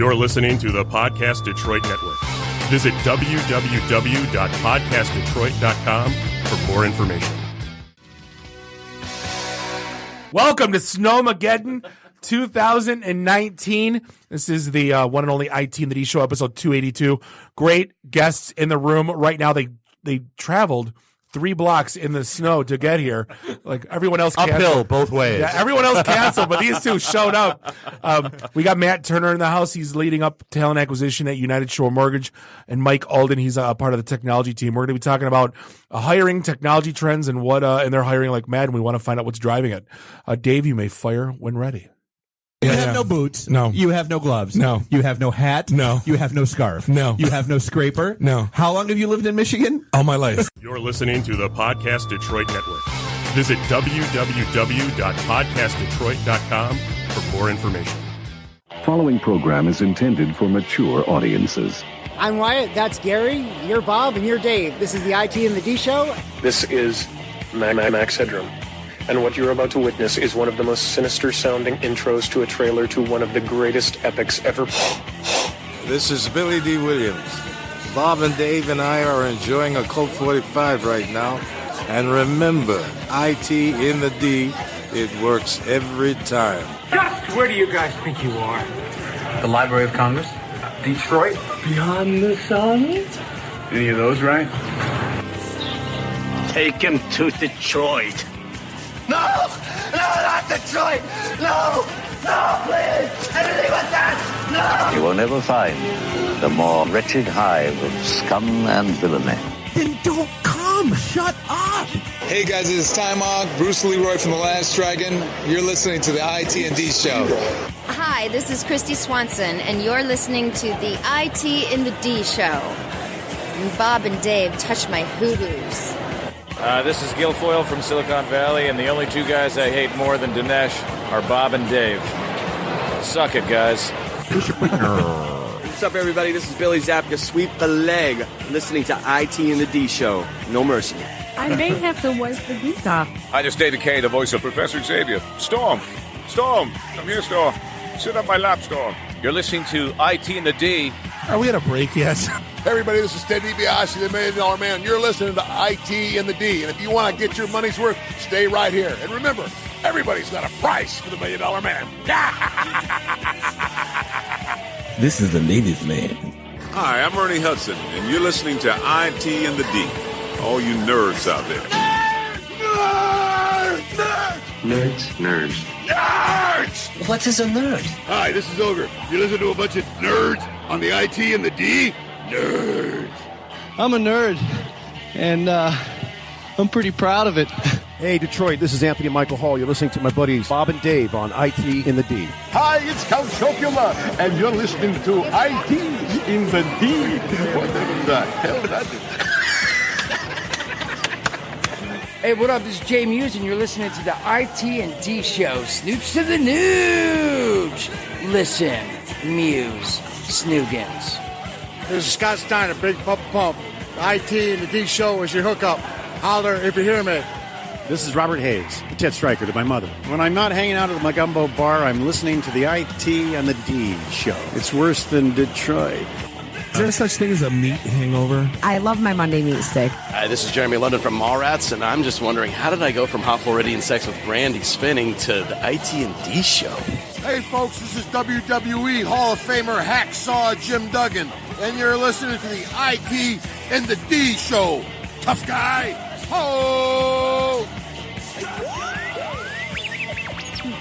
You're listening to the Podcast Detroit Network. Visit www.podcastdetroit.com for more information. Welcome to Snowmageddon 2019. This is the one and only IT and the D Show, episode 282. Great guests in the room right now. They traveled 3 blocks in the snow to get here. Like everyone else canceled. Uphill both ways. Yeah, everyone else canceled, but these two showed up. We got Matt Turner in the house. He's leading up talent acquisition at United Shore Mortgage. And Mike Alden, he's a part of the technology team. We're going to be talking about hiring, technology trends, and what and they're hiring like mad, and we want to find out what's driving it. Dave, you may fire when ready. You have no boots. No. You have no gloves. No. You have no hat. No. You have no scarf. No. You have no scraper. No. How long have you lived in Michigan? All my life. You're listening to the Podcast Detroit Network. Visit www.podcastdetroit.com for more information. Following program is intended for mature audiences. I'm Wyatt, that's Gary, you're Bob, and you're Dave. This is the IT and the D Show. This is Max Headroom. And what you're about to witness is one of the most sinister-sounding intros to a trailer to one of the greatest epics ever. This is Billy D. Williams. Bob and Dave and I are enjoying a Colt 45 right now. And remember, IT in the D, it works every time. Just where do you guys think you are? The Library of Congress? Detroit? Beyond the sun? Any of those, right? Take him to Detroit. No! No, not Detroit! No! No, please! Anything but that! No! You will never find the more wretched hive of scum and villainy. Then don't come! Shut up! Hey guys, it's Time Off, Bruce Leroy from The Last Dragon. You're listening to the IT and D Show. Hi, this is Christy Swanson, and you're listening to the IT in the D Show. And Bob and Dave touch my hoo-hoos. This is Guilfoyle from Silicon Valley, and the only 2 guys I hate more than Dinesh are Bob and Dave. Suck it, guys. What's up, everybody? This is Billy Zapka. Sweep the leg. Listening to IT and the D Show. No mercy. I may have to wipe the guitar. Hi, this is David Kay, the voice of Professor Xavier. Storm! Come here, Storm. Sit on my lap, Storm. You're listening to IT and the D. Are we at a break yet? Hey everybody, this is Ted DiBiase, the $1 Million Man. You're listening to IT and the D. And if you want to get your money's worth, stay right here. And remember, everybody's got a price for the $1 Million Man. This is the ladies' man. Hi, I'm Ernie Hudson, and you're listening to IT and the D. All you nerds out there. Nerds. What is a nerd? Hi, this is Ogre. You listen to a bunch of nerds on the IT and the D? Nerds. I'm a nerd, and I'm pretty proud of it. Hey, Detroit, this is Anthony Michael Hall. You're listening to my buddies Bob and Dave on IT in the D. Hi, it's Count Chocula, and you're listening to IT in the D. Whatever the hell that is. Hey, what up? This is Jay Muse, and you're listening to the IT and D Show. Snooch to the nooch. Listen, Muse, Snoogans. This is Scott Steiner, Big Pump. IT and the D Show is your hookup. Holler if you hear me. This is Robert Hayes, the Ted Striker to my mother. When I'm not hanging out at the Gumbo Bar, I'm listening to the IT and the D Show. It's worse than Detroit. Is there such thing as a meat hangover? I love my Monday meat steak. Hi, this is Jeremy London from Mallrats, and I'm just wondering, how did I go from Hot Floridian Sex with Brandy Spinning to the IT and D Show? Hey, folks, this is WWE Hall of Famer Hacksaw Jim Duggan, and you're listening to the IT and the D Show. Tough guy. Ho!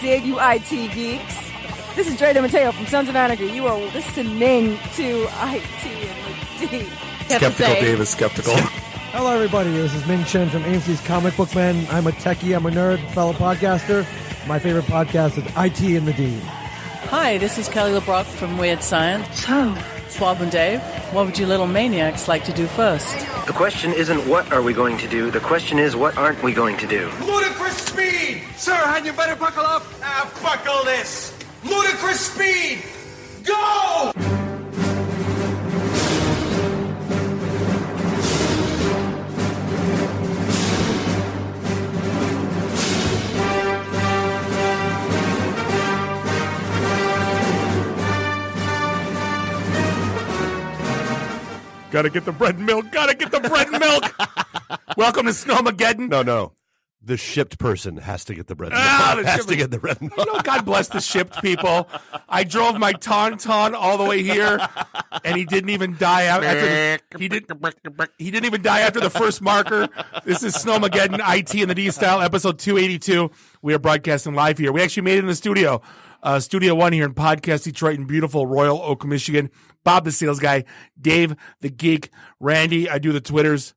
Dig you IT geeks. This is Dre DeMatteo from Sons of Anarchy. You are listening to IT and the D. Skeptical Dave is skeptical. Hello, everybody. This is Ming Chen from AMC's Comic Book Man. I'm a techie. I'm a nerd, fellow podcaster. My favorite podcast is IT and the D. Hi, this is Kelly LeBrock from Weird Science. So, Bob and Dave, what would you little maniacs like to do first? The question isn't what are we going to do. The question is what aren't we going to do. Ludicrous speed! Sir, had you better buckle up? Buckle this! Ludicrous speed! Go! Gotta get the bread and milk. Gotta get the bread and milk. Welcome to Snowmageddon. No. The shipped person has to get the bread and milk. Has to get the bread and milk. You know, God bless the shipped people. I drove my Tauntaun all the way here, and he didn't even die after he didn't even die after the first marker. This is Snowmageddon, IT and the D Style, episode 282. We are broadcasting live here. We actually made it in the studio. Studio One here in Podcast Detroit in beautiful Royal Oak, Michigan. Bob the sales guy, Dave the geek, Randy, I do the Twitters.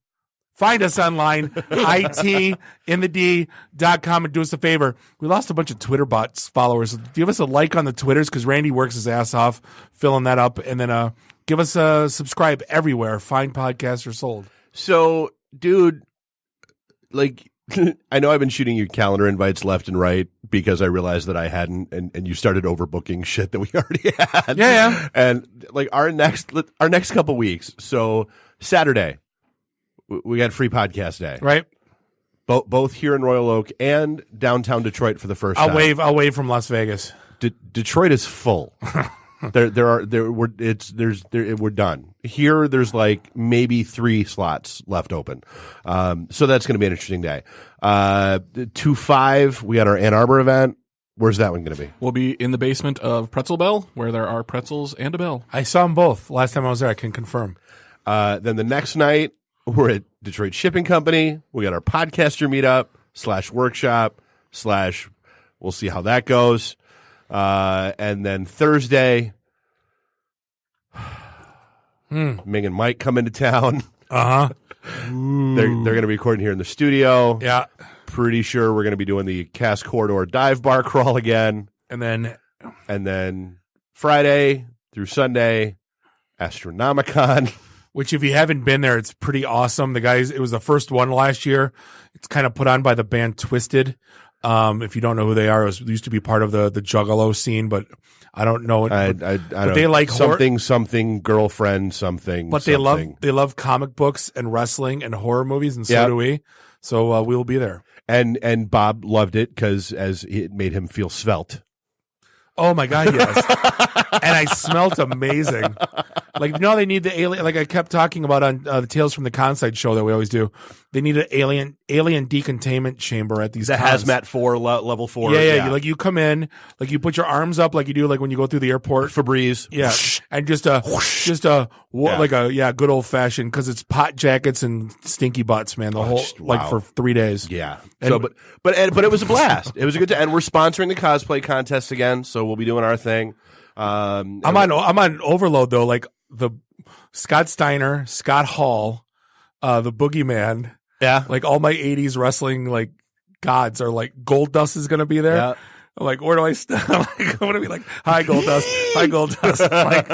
Find us online, itinthed.com, and do us a favor. We lost a bunch of Twitter bots followers. Give us a like on the Twitters because Randy works his ass off filling that up. And then give us a subscribe everywhere. Find podcasts are sold. So, dude, like, I know I've been shooting you calendar invites left and right because I realized that I hadn't, and you started overbooking shit that we already had. Yeah. And like our next couple weeks. So Saturday, we got free podcast day, right? Both here in Royal Oak and downtown Detroit for the first time. I'll wave from Las Vegas. Detroit is full. We're done. Here, there's like maybe 3 slots left open. So that's going to be an interesting day. 2-5, we got our Ann Arbor event. Where's that one going to be? We'll be in the basement of Pretzel Bell, where there are pretzels and a bell. I saw them both last time I was there. I can confirm. Then the next night, we're at Detroit Shipping Company. We got our podcaster meetup /workshop / we'll see how that goes. And then Thursday, Ming and Mike come into town. Uh-huh. They're going to be recording here in the studio. Yeah. Pretty sure we're going to be doing the Cass Corridor dive bar crawl again. And then Friday through Sunday, Astronomicon. Which, if you haven't been there, it's pretty awesome. It was the first one last year. It's kind of put on by the band Twisted. If you don't know who they are, it used to be part of the Juggalo scene, but I don't know. I but don't they like something girlfriend something. But something. they love comic books and wrestling and horror movies, and so do we. So we will be there. And Bob loved it because it made him feel svelte. Oh my God, yes. And I smelt amazing. Like, they need the alien, like I kept talking about on the Tales from the Conside show that we always do. They need an alien decontainment chamber at these the cons. Hazmat 4, level 4. Yeah. You come in, like you put your arms up like you do like when you go through the airport. Febreze. Yeah. And just a good old fashioned, because it's pot jackets and stinky butts, man. The whole, like for 3 days. Yeah. And, so, but it was a blast. It was a good time. And we're sponsoring the Cosplay Contest again. So we'll be doing our thing. I'm on overload though. Like the Scott Steiner, Scott Hall, the Boogeyman. Yeah. Like all my 80s wrestling like gods are like, Gold Dust is going to be there. Yeah. I'm like, where do I start? I'm going to be like, hi Gold Dust. Hi Gold Dust. Like,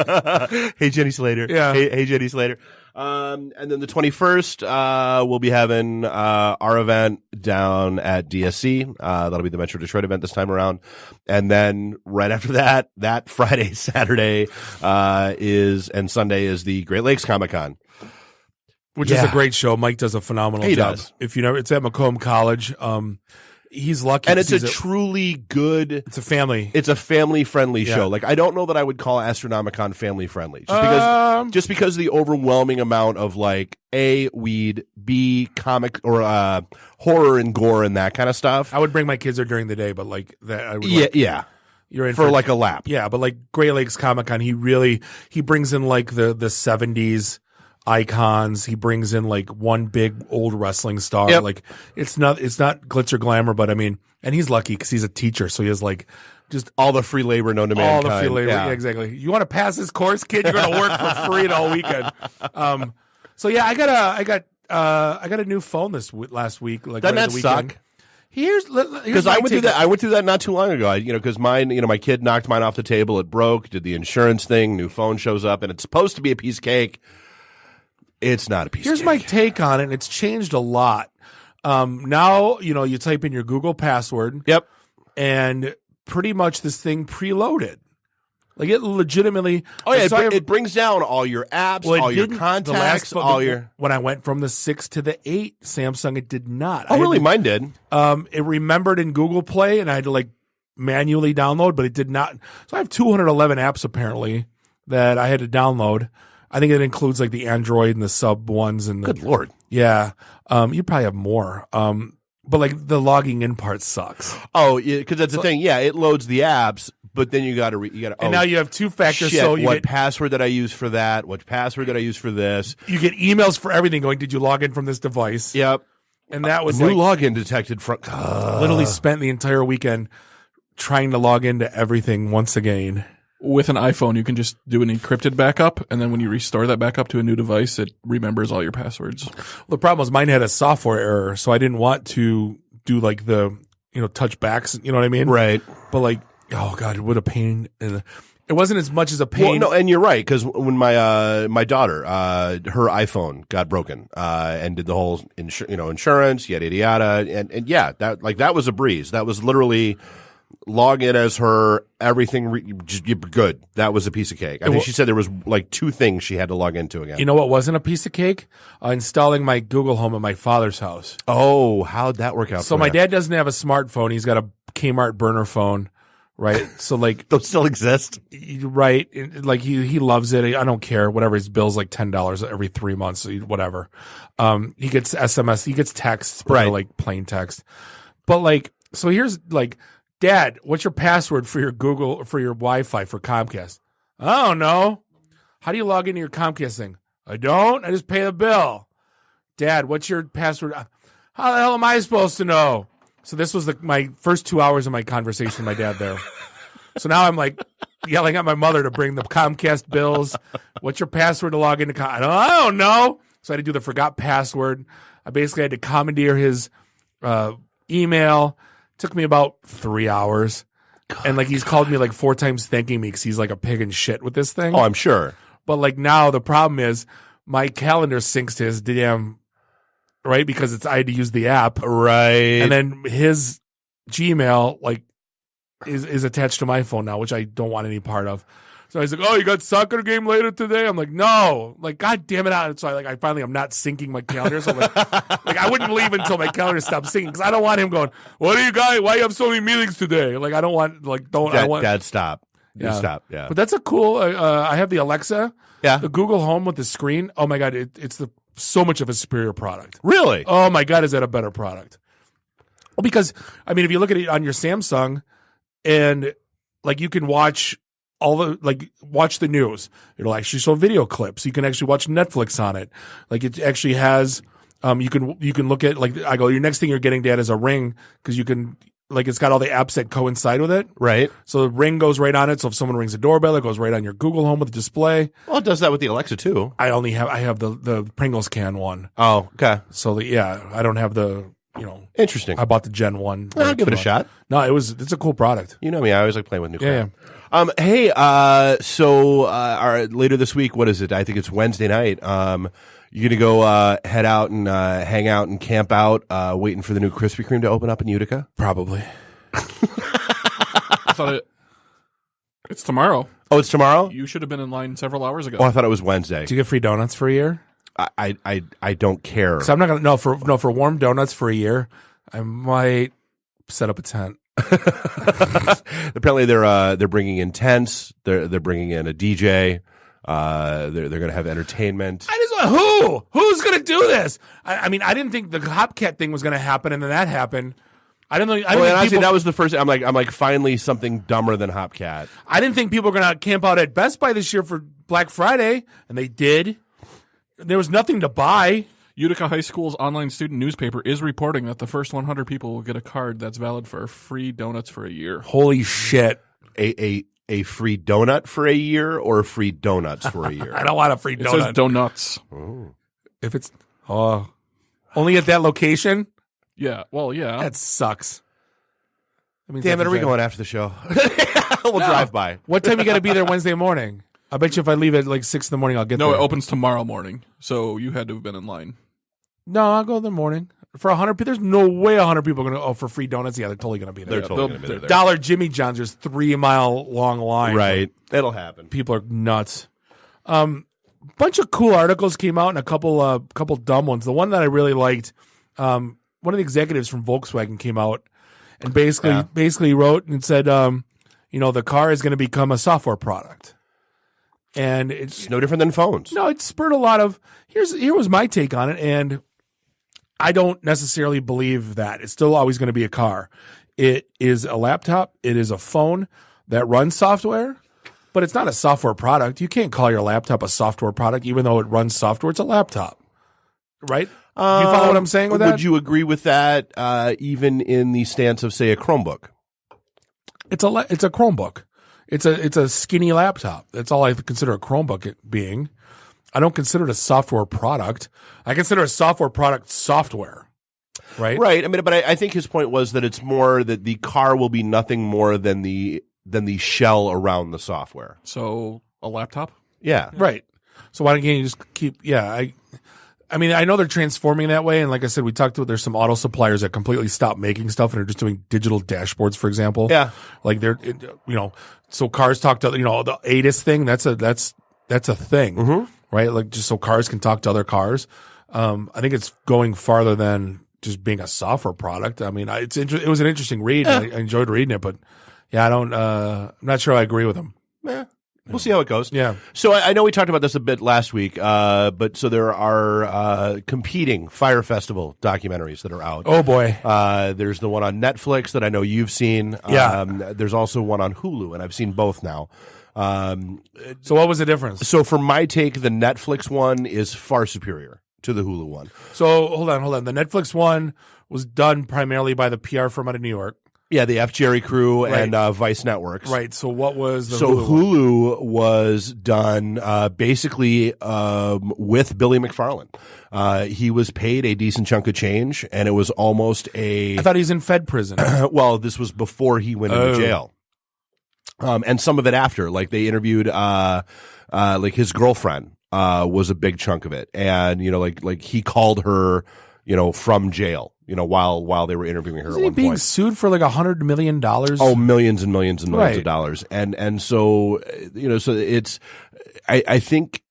hey Jenny Slater. Yeah. Hey Jenny Slater. And then the 21st, we'll be having our event down at DSC. That'll be the Metro Detroit event this time around. And then right after that Friday, Saturday and Sunday is the Great Lakes Comic Con. Which is a great show. Mike does a phenomenal job. Does. If you know, it's at Macomb College. He's lucky. And it's a truly good... It's a family-friendly show. Like, I don't know that I would call Astronomicon family-friendly. Just because of the overwhelming amount of, like, A, weed, B, comic, or horror and gore and that kind of stuff. I would bring my kids there during the day, but, like, that I would... Yeah. You're in for like a lap. Yeah, but, like, Great Lakes Comic-Con, he brings in, like, the 70s... icons. He brings in like one big old wrestling star. Yep. Like it's not glitz or glamour, but I mean, and he's lucky because he's a teacher, so he has like just all the free labor known to mankind. All the free labor, yeah, exactly. You want to pass this course, kid? You're going to work for free all weekend. So yeah, I got a new phone last week. Like doesn't right that suck? Here's because I went through that. I went through that not too long ago. Because mine, my kid knocked mine off the table. It broke. Did the insurance thing. New phone shows up, and it's supposed to be a piece of cake. It's not a piece of cake. Here's my take on it, and it's changed a lot. Now, you type in your Google password. Yep. And pretty much this thing preloaded. Like it legitimately. Oh yeah, it brings down all your apps, all your contacts, When I went from the 6 to the 8 Samsung, it did not. Oh really? Mine did. It remembered in Google Play, and I had to like manually download, but it did not. So I have 211 apps apparently that I had to download. I think it includes like the Android and the sub ones and Good Lord. Yeah. You probably have more. But like the logging in part sucks. Oh, yeah, because that's the thing. Yeah, it loads the apps, but then you got to and now you have 2-factor. Shit, So you what get, password did I use for that? What password did I use for this? you get emails for everything going, did you log in from this device? Yep. And that was new like login detected from. literally spent the entire weekend trying to log into everything once again. With an iPhone, you can just do an encrypted backup, and then when you restore that backup to a new device, it remembers all your passwords. Well, the problem was mine had a software error, so I didn't want to do like the touch backs. You know what I mean? Right. But like, oh god, what a pain! And it wasn't as much as a pain. Well, no, and you're right, because when my daughter, her iPhone got broken, and did the whole insurance, yada yada, and yeah, that was a breeze. That was literally log in as her, everything good. That was a piece of cake. I think she said there was like 2 things she had to log into again. You know what wasn't a piece of cake? Installing my Google Home at my father's house. Oh, how'd that work out? So my dad doesn't have a smartphone. He's got a Kmart burner phone. Right. So like those still exist. Right. Like he loves it. I don't care. Whatever. His bill's like $10 every 3 months. Whatever. He gets SMS. He gets texts, but they're like plain text. But like, so here's like, Dad, what's your password for your Google, for your Wi-Fi for Comcast? I don't know. How do you log into your Comcast thing? I don't. I just pay the bill. Dad, what's your password? How the hell am I supposed to know? So this was my first 2 hours of my conversation with my dad there. So now I'm like yelling at my mother to bring the Comcast bills. What's your password to log into I don't know. So I had to do the forgot password. I basically had to commandeer his email. Took me about 3 hours. And like he's called me like 4 times thanking me because he's like a pig in shit with this thing. Oh, I'm sure. But like now the problem is my calendar syncs to his damn, right? Because I had to use the app. Right. And then his Gmail like is attached to my phone now, which I don't want any part of. So he's like, "Oh, you got soccer game later today?" I'm like, "No." Like, God damn it. So I finally I'm not syncing my calendar. So I'm like I wouldn't leave until my calendar stopped syncing because I don't want him going, "What are you guys? Why you have so many meetings today?" Like I don't want Dad, stop. Yeah. Stop. Yeah. But that's a cool I have the Alexa. Yeah. The Google Home with the screen. Oh my God, it's so much of a superior product. Really? Oh my God, is that a better product? Well, because I mean, if you look at it on your Samsung and like you can watch watch the news. It'll actually show video clips. You can actually watch Netflix on it. Like it actually has, you can look at like, I go, your next thing you're getting, Dad, is a Ring. Cause you can, like, it's got all the apps that coincide with it. Right. So the Ring goes right on it. So if someone rings the doorbell, it goes right on your Google Home with the display. Well, it does that with the Alexa too. I have the Pringles can one. Oh, okay. So I don't have the, Interesting. I bought the Gen 1. I'll give it a shot. No, it's a cool product. You know me, I always like playing with new crap. Yeah. Hey, so later this week, what is it? I think it's Wednesday night. You're gonna go head out and hang out and camp out, waiting for the new Krispy Kreme to open up in Utica? Probably. I thought it's tomorrow. Oh, it's tomorrow? You should have been in line several hours ago. Oh, I thought it was Wednesday. Do you get free donuts for a year? I don't care. So I'm not gonna for warm donuts for a year. I might set up a tent. Apparently they're bringing in tents. They're bringing in a DJ. They're going to have entertainment. Who's going to do this? I mean, I didn't think the Hopcat thing was going to happen, and then that happened. I didn't know. Honestly, that was the first. I'm like finally something dumber than Hopcat. I didn't think people were going to camp out at Best Buy this year for Black Friday, and they did. There was nothing to buy. Utica High School's online student newspaper is reporting that the first 100 people will get a card that's valid for free donuts for a year. Holy shit. A free donut for a year or free donuts for a year? I don't want a free donut. It says donuts. Oh. If it's only at that location? Yeah. Well, yeah. That sucks. Damn it, are we going after the show? We'll drive by. What time you got to be there Wednesday morning? I bet you if I leave at like 6 in the morning, I'll get there. No, it opens tomorrow morning, so you had to have been in line. No, I'll go in the morning. For 100 people, there's no way 100 people are going to, for free donuts. Yeah, they're totally going to be there. They're totally going to be there. Dollar Jimmy John's, there's 3-mile long line. Right. It'll happen. People are nuts. Bunch of cool articles came out and a couple dumb ones. The one that I really liked, one of the executives from Volkswagen came out and basically wrote and said, the car is going to become a software product. And it's no different than phones. No, it spurred a lot of. Here was my take on it, and I don't necessarily believe that it's still always going to be a car. It is a laptop. It is a phone that runs software, but it's not a software product. You can't call your laptop a software product, even though it runs software. It's a laptop, right? Do you follow what I'm saying with that? Would you agree with that? Even in the stance of, say, a Chromebook. It's a Chromebook. It's a skinny laptop. That's all I consider a Chromebook being. I don't consider it a software product. I consider a software product software. Right? Right. I mean, but I think his point was that it's more that the car will be nothing more than the shell around the software. So a laptop? Yeah. Right. So why don't you just keep, I mean, I know they're transforming that way. And like I said, there's some auto suppliers that completely stopped making stuff and are just doing digital dashboards, for example. Yeah. Like so cars talk to, the ADAS thing, that's a thing, right? Like just so cars can talk to other cars. I think it's going farther than just being a software product. I mean, it was an interesting read. Yeah. And I enjoyed reading it, but I'm not sure I agree with him. Yeah. We'll see how it goes. Yeah. So I know we talked about this a bit last week, but so there are competing Fire Festival documentaries that are out. Oh, boy. There's the one on Netflix that I know you've seen. Yeah. There's also one on Hulu, and I've seen both now. So what was the difference? So for my take, the Netflix one is far superior to the Hulu one. So hold on. The Netflix one was done primarily by the PR firm out of New York. Yeah, the F. Jerry crew Right. and Vice Networks. Right. So what was the Hulu was done basically with Billy McFarland. He was paid a decent chunk of change, and it was almost I thought he was in Fed prison. well, this was before he went into jail. And some of it after. Like they interviewed like his girlfriend was a big chunk of it. And, like he called her, from jail. While they were interviewing her Isn't at he one being point. sued for like $100 million? Oh, millions and millions and millions Right. of dollars. And so, so it's, I think,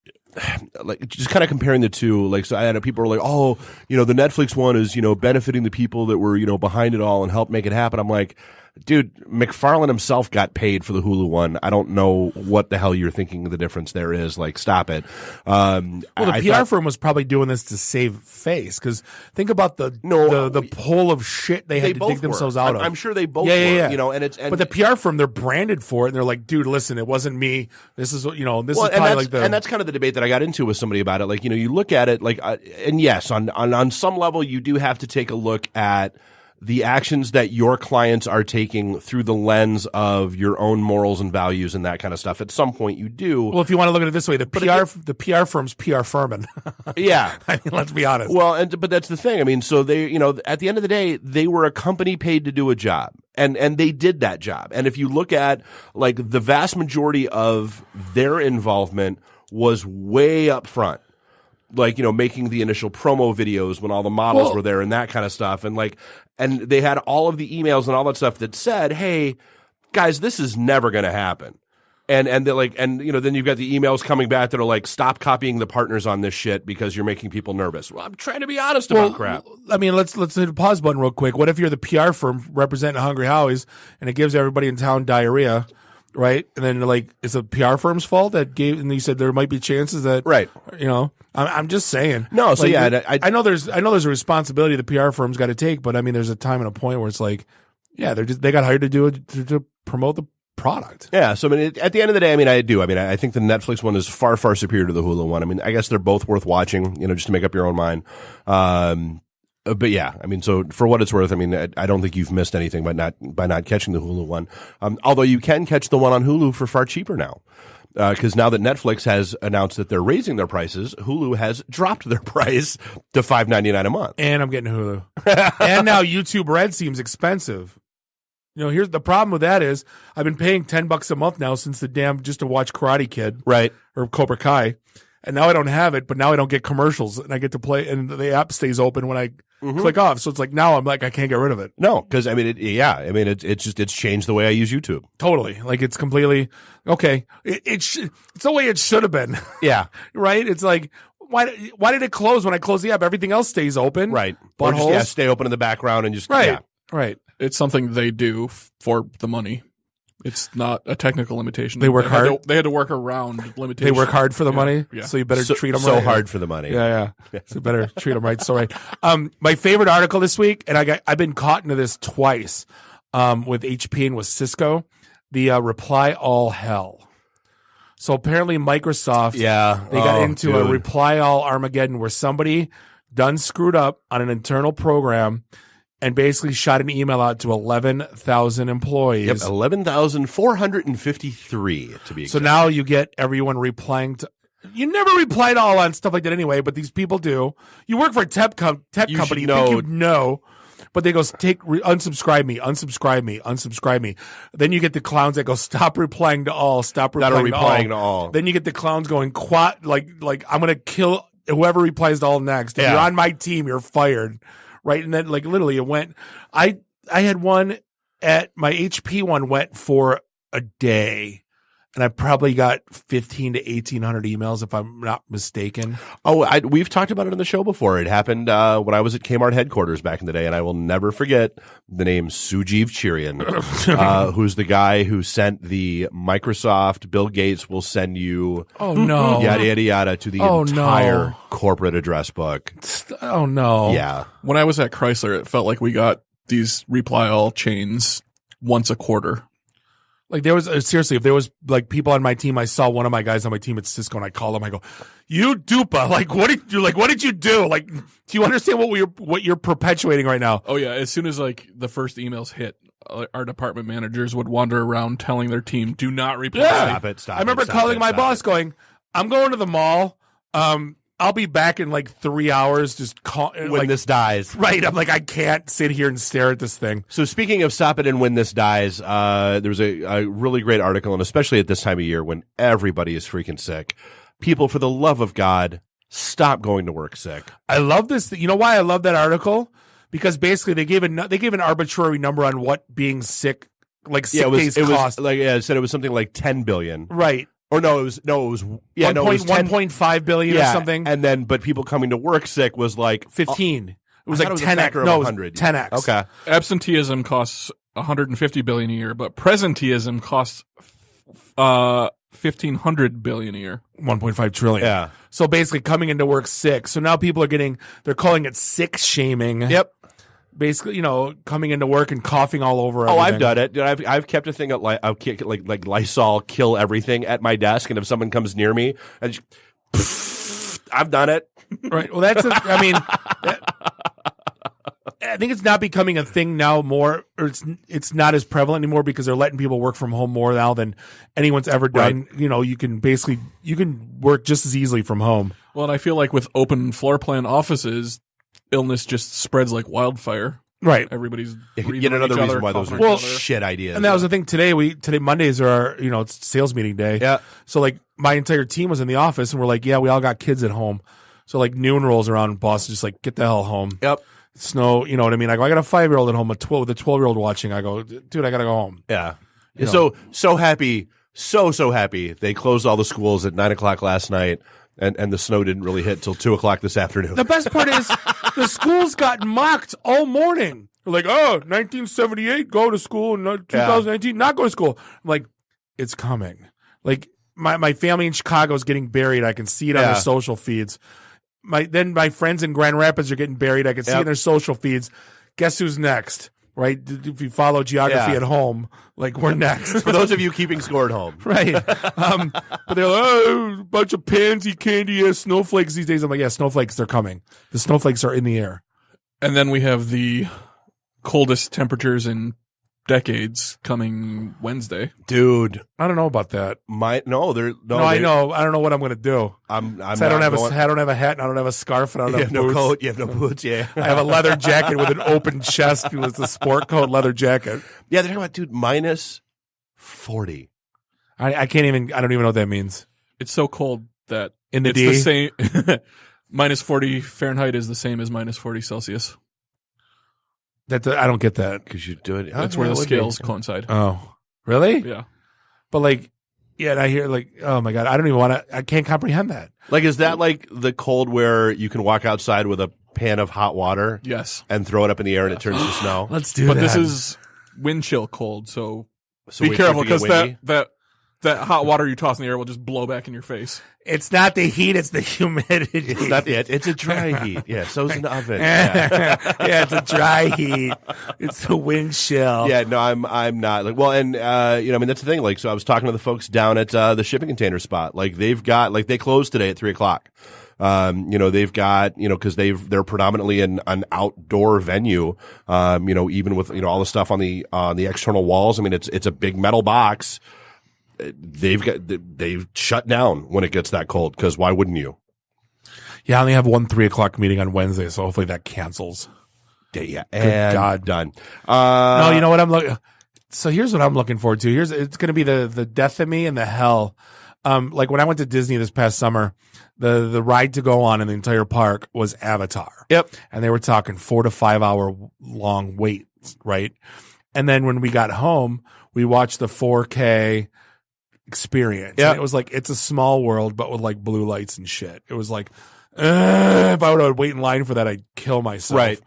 like just kind of comparing the two, like, so I know people are like, oh, the Netflix one is, benefiting the people that were, behind it all and helped make it happen. I'm like, dude, McFarlane himself got paid for the Hulu one. I don't know what the hell you're thinking the difference there is. Like, stop it. The PR firm was probably doing this to save face, because think about the pull of shit they had to dig themselves out of. I'm sure they both yeah. were, but the PR firm, they're branded for it, and they're like, dude, listen, it wasn't me. This is, this is probably like the... And that's kind of the debate that I got into with somebody about it. Like, you look at it, like, and yes, on some level, you do have to take a look at the actions that your clients are taking through the lens of your own morals and values and that kind of stuff. At some point you do. Well, if you want to look at it this way, the PR firm's PR firming. Yeah. I mean, let's be honest. Well, but that's the thing. I mean, so they, at the end of the day, they were a company paid to do a job. And they did that job. And if you look at like the vast majority of their involvement was way up front. Like, making the initial promo videos when all the models were there and that kind of stuff. And and they had all of the emails and all that stuff that said, hey, guys, this is never going to happen. And they're like, and then you've got the emails coming back that are like, stop copying the partners on this shit because you're making people nervous. Well, I'm trying to be honest about crap. I mean, let's hit a pause button real quick. What if you're the PR firm representing Hungry Howie's and it gives everybody in town diarrhea? Right. And then like, it's a PR firm's fault and you said there might be chances that, right. I'm just saying. No. So like, yeah, I know there's a responsibility the PR firm's got to take, but I mean, there's a time and a point where it's like, yeah, they got hired to do it to promote the product. Yeah. So I mean, at the end of the day, I think the Netflix one is far, far superior to the Hulu one. I mean, I guess they're both worth watching, just to make up your own mind. But yeah, I mean, so for what it's worth, I mean, I don't think you've missed anything by not catching the Hulu one. Although you can catch the one on Hulu for far cheaper now. Because now that Netflix has announced that they're raising their prices, Hulu has dropped their price to $5.99 a month. And I'm getting Hulu. And now YouTube Red seems expensive. Here's the problem with that is I've been paying $10 a month now since just to watch Karate Kid. Right. Or Cobra Kai. And now I don't have it, but now I don't get commercials and I get to play and the app stays open when I click off. So it's like now I'm like, I can't get rid of it. No, because I mean, it's changed the way I use YouTube. Totally. Like it's completely okay. It's the way it should have been. Yeah. Right. It's like, why did it close when I close the app? Everything else stays open. Right. Buttholes. Or just, stay open in the background and just, right. Yeah. Right. It's something they do for the money. It's not a technical limitation. They work hard. They had to work around limitations. They work hard for the money, Yeah. so you better treat them so right. hard for the money. Yeah. So you better treat them right. So right. My favorite article this week, and I've been caught into this twice, with HP and with Cisco, the reply all hell. So apparently Microsoft, they got into a reply all Armageddon where somebody done screwed up on an internal program and basically shot an email out to 11,000 employees. Yep, 11,453 to be exact. So now you get everyone replying to. You never reply to all on stuff like that anyway, but these people do. You work for a tech company, you think you'd know, but they go unsubscribe me, unsubscribe me, unsubscribe me. Then you get the clowns that go stop replying to all, stop replying to all. Then you get the clowns going like I'm gonna kill whoever replies to all next. If you're on my team, you're fired. Right. And then like literally it went, I had one at my HP one went for a day and I probably got 15 to 1,800 emails if I'm not mistaken. Oh, we've talked about it on the show before. It happened when I was at Kmart headquarters back in the day, and I will never forget the name Sujeev Chirian, who's the guy who sent the Microsoft, Bill Gates will send you yada, yada, yada to the entire corporate address book. Oh, no. Yeah. When I was at Chrysler, it felt like we got these reply all chains once a quarter. Like there was seriously, if there was like people on my team, I saw one of my guys on my team at Cisco and I called him. I go, "You dupa! Like what did you do? Like, do you understand what you're perpetuating right now?" Oh yeah, as soon as like the first emails hit, our department managers would wander around telling their team, "Do not reply." Yeah. I remember calling my boss, going, "I'm going to the mall. I'll be back in like 3 hours. Just call when this dies." Right. I'm like, I can't sit here and stare at this thing. So speaking of stop it and when this dies, there was a really great article, and especially at this time of year when everybody is freaking sick, people, for the love of God, stop going to work sick. I love this. You know why I love that article? Because basically they gave an arbitrary number on what being sick, like sick days cost. It said it was something like 10 billion. Right. Or it was 1.5 billion or something. And then, but people coming to work sick was like 15. It was like like 10x. No, 10x. Okay. Absenteeism costs 150 billion a year, but presenteeism costs 1,500 billion a year. 1.5 trillion. Yeah. So basically coming into work sick. So now people are they're calling it sick shaming. Yep. Basically, coming into work and coughing all over everything. Oh, I've done it. I've kept a thing at like Lysol kill everything at my desk, and if someone comes near me, I've done it. Right. Well, I think it's not becoming a thing now more, or it's not as prevalent anymore because they're letting people work from home more now than anyone's ever done. Right. You can work just as easily from home. Well, and I feel like with open floor plan offices, illness just spreads like wildfire. Right. Everybody's yet another reason why those are shit ideas. And that was the thing today. Today Mondays are it's sales meeting day. Yeah. So like my entire team was in the office and we're like, yeah, we all got kids at home. So like noon rolls around and boss is just like, get the hell home. Yep. Snow, you know what I mean? I go, I got a 5-year-old at home, with a 12-year-old watching. I go, dude, I got to go home. Yeah. So happy. So happy. They closed all the schools at 9:00 last night. And the snow didn't really hit till 2:00 this afternoon. The best part is the schools got mocked all morning. They're like, 1978, go to school. 2019, not go to school. I'm like, it's coming. Like my family in Chicago is getting buried. I can see it on their social feeds. My friends in Grand Rapids are getting buried. I can see it in their social feeds. Guess who's next? Right? If you follow geography at home, like we're next. For those of you keeping score at home. Right. But they're like, a bunch of pansy candy snowflakes these days. I'm like, yeah, snowflakes, they're coming. The snowflakes are in the air. And then we have the coldest temperatures in decades coming Wednesday. Dude. I don't know about that. I know. I don't know what I'm going to do. I don't have a hat and I don't have a scarf and I don't have no boots. coat. You have no boots. Yeah. I have a leather jacket with an open chest. It was the sport coat leather jacket. Yeah. They're talking about, dude, minus 40. I don't even know what that means. It's so cold that in the it's D? the same. Minus 40 Fahrenheit is the same as minus 40 Celsius. I don't get that. Because you do it. That's where the scales coincide. Oh, really? Yeah. But like, yeah, and I hear like, oh my God, I can't comprehend that. Like, is that like the cold where you can walk outside with a pan of hot water? Yes. And throw it up in the air and it turns to snow? Let's do that. But this is wind chill cold, so So be wait for it careful to get because windy. that hot water you toss in the air will just blow back in your face. It's not the heat; it's the humidity. It's not the. It's a dry heat. Yeah, so's an oven. Yeah, it's a dry heat. It's the wind chill. Yeah, no, I'm not. Like, well, and I mean, that's the thing. Like, so I was talking to the folks down at the shipping container spot. Like, they've got they closed today at 3:00. They've got because they're predominantly an outdoor venue. Even with all the stuff on the external walls. I mean, it's a big metal box. They've shut down when it gets that cold, because why wouldn't you? Yeah, I only have one 3:00 meeting on Wednesday, so hopefully that cancels. Yeah, Good and God, done. No, you know what I'm looking. So here's what I'm looking forward to. It's going to be the death of me and the hell. Like when I went to Disney this past summer, the ride to go on in the entire park was Avatar. Yep, and they were talking 4 to 5 hour long waits, right? And then when we got home, we watched the 4K experience. Yeah. And it was like, it's a small world, but with like blue lights and shit. It was like, if I would wait in line for that, I'd kill myself. Right.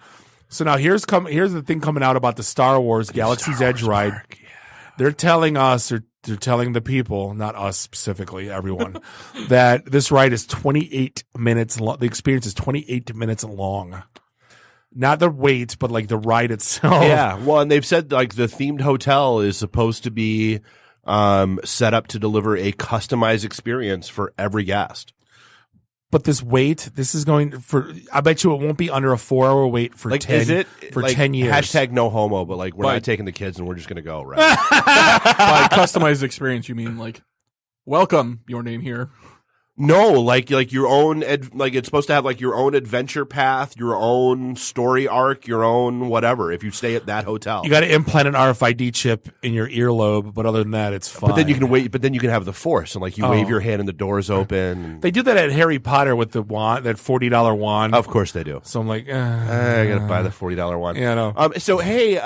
So now here's the thing coming out about the Star Wars Galaxy's Edge ride. Park, yeah. They're telling us, or they're telling the people, not us specifically, everyone, that this ride is 28 minutes long. The experience is 28 minutes long. Not the wait, but like the ride itself. Yeah. Well, and they've said like the themed hotel is supposed to be set up to deliver a customized experience for every guest. But this wait, this is going for, I bet you it won't be under a 4 hour wait for 10 is it, for 10 years. Hashtag no homo, but like we're not taking the kids and we're just going to go, right? By customized experience, you mean like, welcome, your name here. No, like your own it's supposed to have like your own adventure path, your own story arc, your own whatever. If you stay at that hotel, You got to implant an RFID chip in your earlobe, but other than that, it's fine. but then you can wait. But then you can have the Force, and like you wave your hand and the doors open. They do that at Harry Potter with the wand, that $40 wand. Of course they do. So I'm like, I gotta buy the $40 one. Yeah, I know. So hey,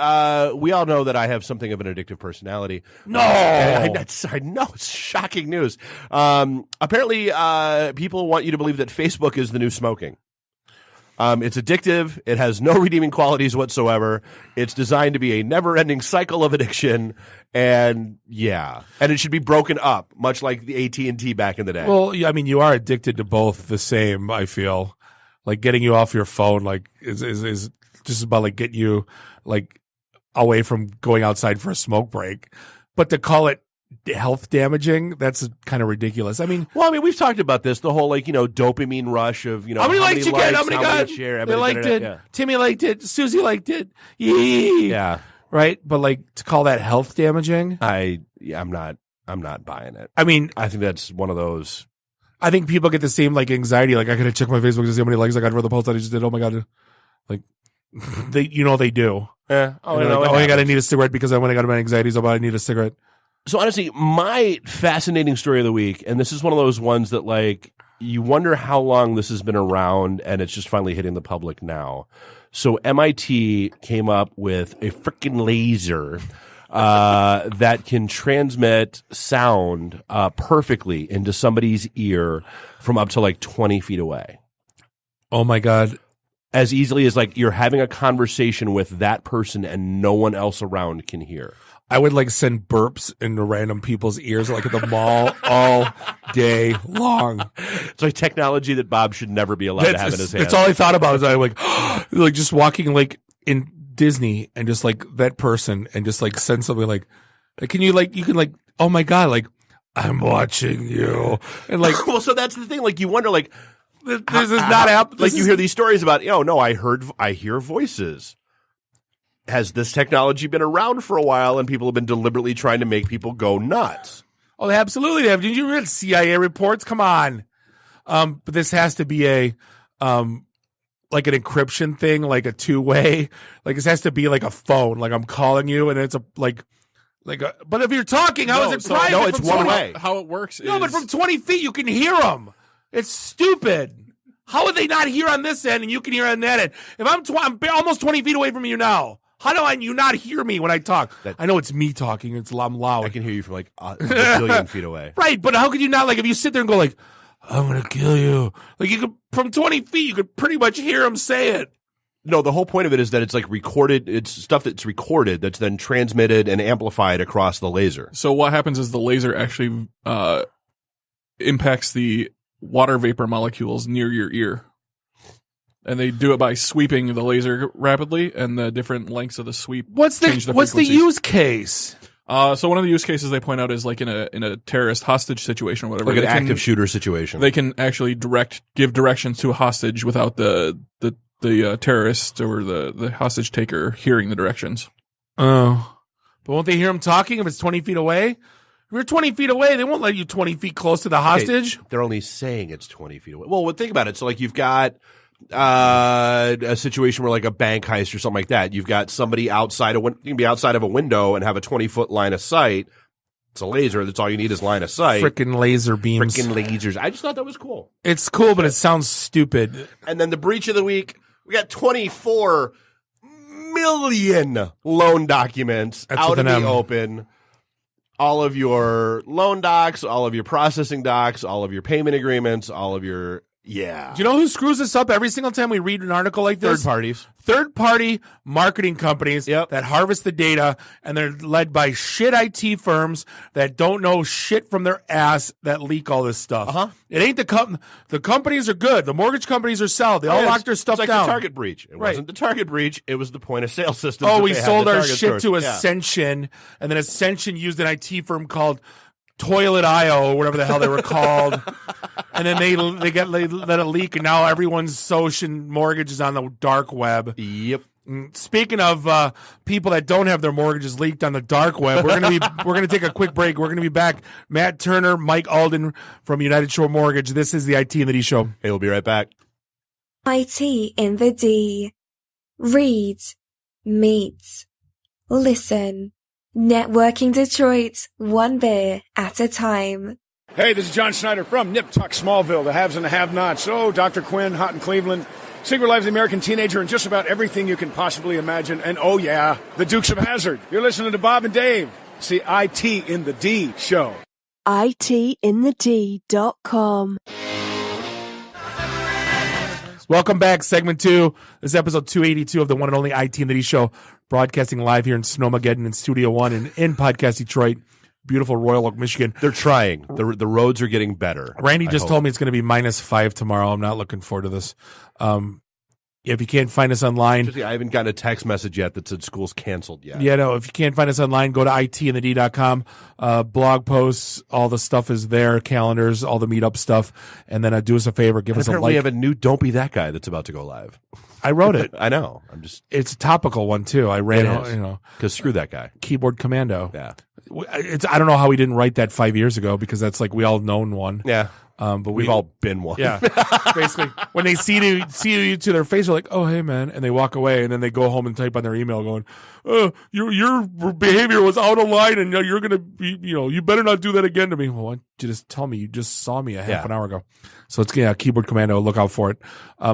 we all know that I have something of an addictive personality. No, I know it's shocking news. Apparently, people want you to believe that Facebook is the new smoking. It's addictive. It has no redeeming qualities whatsoever. It's designed to be a never-ending cycle of addiction, and it should be broken up, much like the AT&T back in the day. Well, I mean, you are addicted to both the same. I feel like getting you off your phone, like is just about like getting you like away from going outside for a smoke break. But to call it health damaging, that's kind of ridiculous. I mean, we've talked about this, the whole dopamine rush of how many likes you get? How many got? Share, they liked it. Yeah. Timmy liked it. Susie liked it. Yee. Yeah. Right. But like to call that health damaging, I'm not buying it. I mean, I think that's one of those. I think people get the same like anxiety. Like I gotta check my Facebook to see how many likes I got for the post that I just did. Oh my God. Like they do. Yeah. Oh, I gotta need a cigarette because when I got my anxieties about I need a cigarette. So honestly, my fascinating story of the week, and this is one of those ones that like you wonder how long this has been around, and it's just finally hitting the public now. So MIT came up with a freaking laser that can transmit sound perfectly into somebody's ear from up to like 20 feet away. Oh my God. As easily as like you're having a conversation with that person and no one else around can hear. I would like send burps into random people's ears like at the mall all day long. It's like technology that Bob should never be allowed to have in his hands. That's all I thought about. Is I like just walking like in Disney and just like that person and just like send something like can you can oh my God, like I'm watching you and like well, so that's the thing. Like you wonder like this is not happening. Like you hear these stories about I hear voices. Has this technology been around for a while and people have been deliberately trying to make people go nuts? Oh, they absolutely have. Did you read CIA reports? Come on. But this has to be a like an encryption thing, like a two-way. Like this has to be like a phone. Like I'm calling you and it's a but if you're talking, how is it private? No, it's one way. How it works is... No, but from 20 feet you can hear them. It's stupid. How would they not hear on this end and you can hear on that end? If I'm almost 20 feet away from you now. How do you not hear me when I talk? I know it's me talking. I'm loud. I can hear you from like a billion feet away. Right, but how could you not, like, if you sit there and go like, I'm going to kill you. Like, you could, from 20 feet, you could pretty much hear him say it. No, the whole point of it is that it's like recorded. It's stuff that's recorded that's then transmitted and amplified across the laser. So what happens is the laser actually impacts the water vapor molecules near your ear. And they do it by sweeping the laser rapidly, and the different lengths of the sweep. What's the frequencies. use case? So one of the use cases they point out is like in a terrorist hostage situation or whatever. Like an active shooter situation. Uh-huh. They can actually give directions to a hostage without the terrorist or the hostage taker hearing the directions. Oh. But won't they hear him talking if it's 20 feet away? If you're 20 feet away, they won't let you 20 feet close to the hostage. Okay, they're only saying it's 20 feet away. Well, think about it. So like you've got a situation where like a bank heist or something like that. You've got somebody outside you can be outside of a window and have a 20-foot line of sight. It's a laser. That's all you need is line of sight. Frickin' laser beams. Frickin' lasers. I just thought that was cool. It's cool, but it sounds stupid. And then the breach of the week, we got 24 million loan documents out in the open. All of your loan docs, all of your processing docs, all of your payment agreements, all of your Do you know who screws this up every single time we read an article like this? Third parties. Third-party marketing companies that harvest the data, and they're led by shit IT firms that don't know shit from their ass that leak all this stuff. Uh-huh. It ain't the companies are good. The mortgage companies are solid. They all lock their stuff it's like down. the Target breach. It wasn't the Target breach. It was the point-of-sale system. Oh, we sold our shit to Ascension, and then Ascension used an IT firm called Toilet.io or whatever the hell they were called. And then they let it leak, and now everyone's social mortgages on the dark web. Yep. Speaking of people that don't have their mortgages leaked on the dark web, we're gonna take a quick break. We're gonna be back. Matt Turner, Mike Alden from United Shore Mortgage. This is the IT in the D Show. Hey, we'll be right back. IT in the D. Read, meet, listen. Networking Detroit, one beer at a time. Hey, this is John Schneider from Nip Tuck Smallville, the haves and the have-nots. Oh, Dr. Quinn, Hot in Cleveland, Secret Life of the American Teenager, and just about everything you can possibly imagine. And oh yeah, the Dukes of Hazzard. You're listening to Bob and Dave. It's the IT in the D show. ITinthed.com. Welcome back, segment 2. This is episode 282 of the one and only IT in the D Show, broadcasting live here in Snowmageddon in Studio 1 and in Podcast Detroit, beautiful Royal Oak, Michigan. They're trying. The roads are getting better. Randy just told me it's going to be -5 tomorrow. I'm not looking forward to this. If you can't find us online. I haven't gotten a text message yet that said school's canceled yet. Yeah, no, if you can't find us online, go to itinthed.com. Blog posts, all the stuff is there, calendars, all the meetup stuff. And then do us a favor, give us a like. We have a new Don't Be That Guy that's about to go live. I wrote it. I know. It's a topical one, too. I ran it, because screw that guy. Keyboard Commando. Yeah. I don't know how we didn't write that 5 years ago, because that's like we all known one. Yeah. But we've all been one. Yeah. Basically, when they see you to their face, they're like, "Oh, hey, man," and they walk away, and then they go home and type on their email, going, "Your behavior was out of line, and you're gonna be, you better not do that again to me." Well, why don't you just tell me? You just saw me a half an hour ago. So it's Keyboard Commando. Look out for it.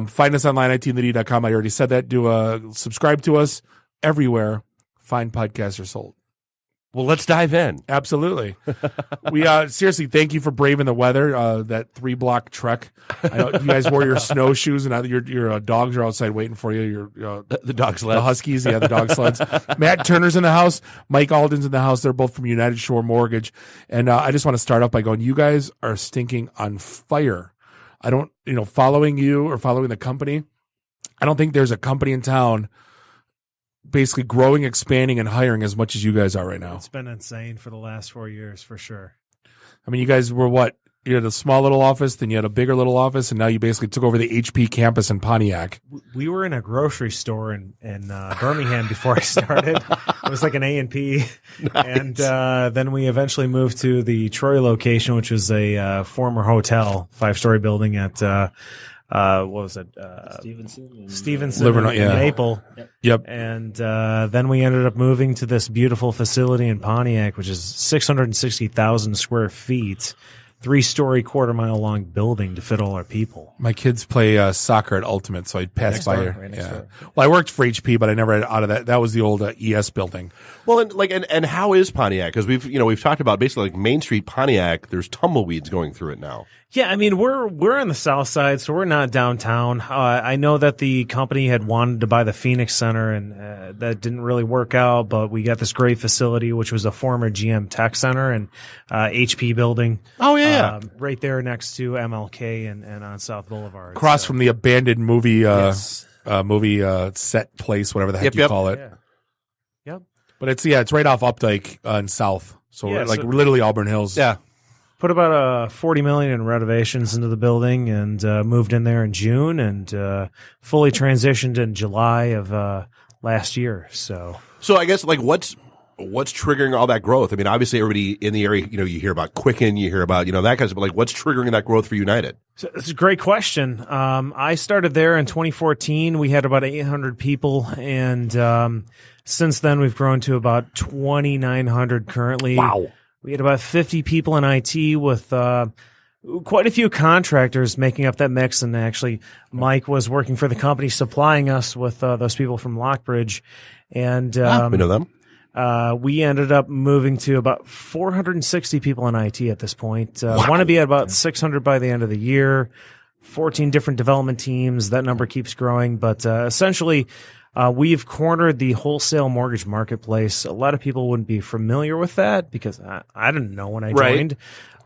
Find us online, itinthed.com. I already said that. Subscribe to us everywhere. Fine podcasts are sold. Well, let's dive in. Absolutely. We seriously thank you for braving the weather. That 3-block trek. I know you guys wore your snowshoes, and your dogs are outside waiting for you. The dog sleds, the Huskies, the dog sleds. Matt Turner's in the house. Mike Alden's in the house. They're both from United Shore Mortgage. And I just want to start off by going, you guys are stinking on fire. I don't, following you or following the company. I don't think there's a company in town basically growing, expanding, and hiring as much as you guys are right now. It's been insane for the last 4 years, for sure. I mean, you guys were what? You had a small little office, then you had a bigger little office, and now you basically took over the HP campus in Pontiac. We were in a grocery store in Birmingham before I started. It was like an A&P. Nice. And then we eventually moved to the Troy location, which was a former hotel, 5-story building at what was it? Stevenson Livernois, and Maple. Yep. And then we ended up moving to this beautiful facility in Pontiac, which is 660,000 square feet, 3-story, quarter-mile-long building to fit all our people. My kids play soccer at Ultimate, so I'd pass by here. Yeah. Well, I worked for HP, but I never had out of that. That was the old ES building. Well, and how is Pontiac? Because we've talked about basically like Main Street Pontiac. There's tumbleweeds going through it now. Yeah, I mean, we're on the south side, so we're not downtown. I know that the company had wanted to buy the Phoenix Center, and that didn't really work out, but we got this great facility, which was a former GM Tech Center and HP building. Oh, yeah. Right there next to MLK and on South Boulevard. Across from the abandoned movie set place, whatever the heck you call it. Yeah. Yep. But it's right off Updike in South. So, Yeah, like so- literally Auburn Hills. Yeah. Put about $40 million in renovations into the building and moved in there in June and fully transitioned in July of last year. So I guess like what's triggering all that growth? I mean, obviously everybody in the area, you hear about Quicken, you hear about, that kind of stuff, but like what's triggering that growth for United? So it's a great question. I started there in 2014. We had about 800 people, and since then we've grown to about 2,900 currently. Wow. We had about 50 people in IT with quite a few contractors making up that mix. And actually, Mike was working for the company supplying us with those people from Lockbridge. And we know them. we ended up moving to about 460 people in IT at this point. Want to be at about 600 by the end of the year. 14 different development teams. That number keeps growing. But essentially, we've cornered the wholesale mortgage marketplace. A lot of people wouldn't be familiar with that because I didn't know when I joined.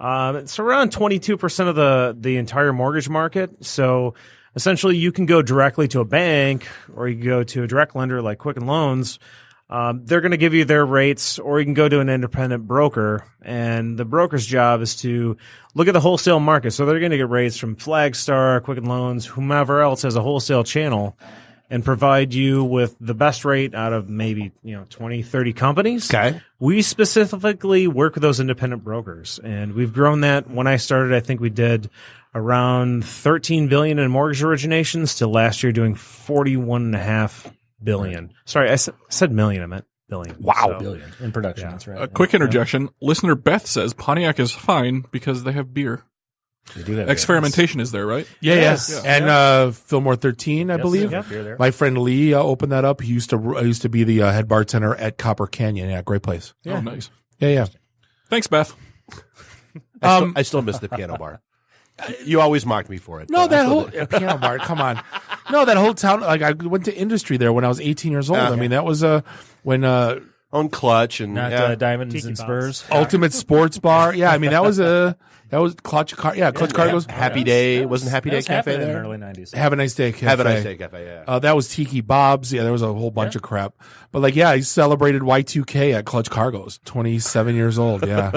It's around 22% of the entire mortgage market. So essentially, you can go directly to a bank or you can go to a direct lender like Quicken Loans. They're going to give you their rates, or you can go to an independent broker, and the broker's job is to look at the wholesale market. So they're going to get rates from Flagstar, Quicken Loans, whomever else has a wholesale channel, and provide you with the best rate out of maybe 20, 30 companies. Okay. We specifically work with those independent brokers, and we've grown that. When I started, I think we did around $13 billion in mortgage originations to last year doing $41.5 billion. Sorry, I said million. I meant billion. Wow. So, billion in production. That's right. A quick interjection. Listener Beth says Pontiac is fine because they have beer. They do have Experimentation is there, right? Yeah, Yes. yes. And Fillmore 13, I believe. Yep. Beer there. My friend Lee opened that up. He used to be the head bartender at Copper Canyon. Yeah, great place. Oh, nice. Yeah. Thanks, Beth. I still miss the piano bar. You always mocked me for it. No, but I that still whole did. piano bar. Come on. No, that whole town. Like I went to industry there when I was 18 years old. I mean, that was when on Clutch and Not Diamonds Tiki and Bounce. Spurs. Ultimate Sports Bar. Yeah, I mean that was Clutch. Clutch Cargo's. Happy Day wasn't Happy Day That was Cafe happening in the there. early 90s. Have a nice day, cafe. Have a nice day cafe. Yeah. That was Tiki Bob's. Yeah, there was a whole bunch of crap. But like, yeah, he celebrated Y2K at Clutch Cargo's. 27 years old. Yeah,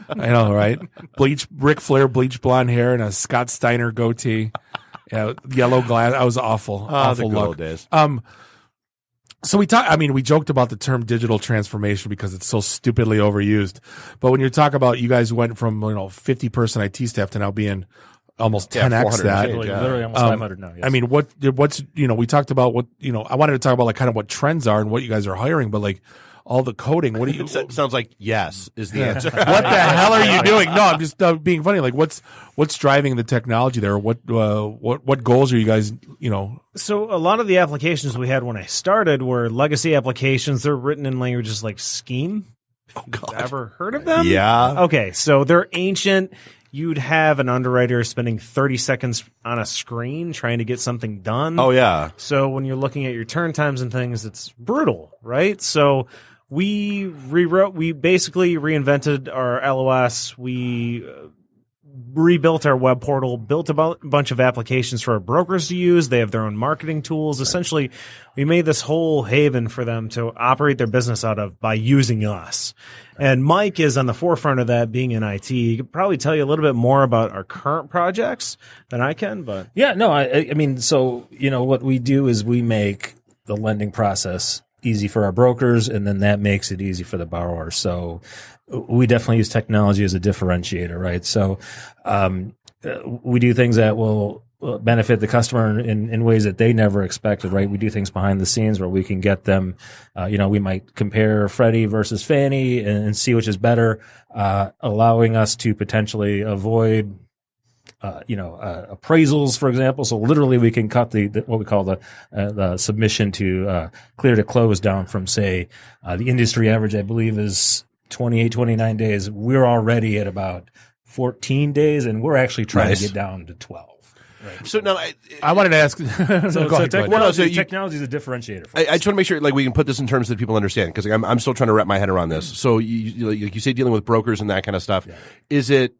I know, right? Ric Flair, bleach blonde hair, and a Scott Steiner goatee. Yeah, yellow glass. I was awful. Awful the good look. old days. So we joked about the term digital transformation because it's so stupidly overused. But when you talk about, you guys went from 50-person IT staff to now being almost 10x that. Literally almost 500 now. Yes. I mean, what's we talked about what I wanted to talk about like kind of what trends are and what you guys are hiring, but like all the coding. What do you? Sounds like yes is the answer. What the hell are you doing? No, I'm just being funny. Like what's driving the technology there? What goals are you guys? So a lot of the applications we had when I started were legacy applications. They're written in languages like Scheme. Oh God, ever heard of them? Yeah. Okay, so they're ancient. You'd have an underwriter spending 30 seconds on a screen trying to get something done. Oh yeah. So when you're looking at your turn times and things, it's brutal, right? So we basically reinvented our LOS. We rebuilt our web portal, built a bunch of applications for our brokers to use. They have their own marketing tools. Essentially, we made this whole haven for them to operate their business out of by using us. And Mike is on the forefront of that, being in IT. He could probably tell you a little bit more about our current projects than I can, but yeah, no, I mean, so, what we do is we make the lending process easy for our brokers, and then that makes it easy for the borrower. So we definitely use technology as a differentiator, right? So we do things that will benefit the customer in ways that they never expected, right? We do things behind the scenes where we can get them, we might compare Freddie versus Fannie and see which is better, allowing us to potentially avoid appraisals, for example. So literally we can cut the what we call the submission to clear to close down from, say, the industry average, I believe, is 28, 29 days. We're already at about 14 days, and we're actually trying Nice. to get down to 12. Right. So now I wanted to ask. Technology is a differentiator. For I just want to make sure, like, we can put this in terms that people understand, because I'm still trying to wrap my head around this. So you say dealing with brokers and that kind of stuff. Yeah. Is it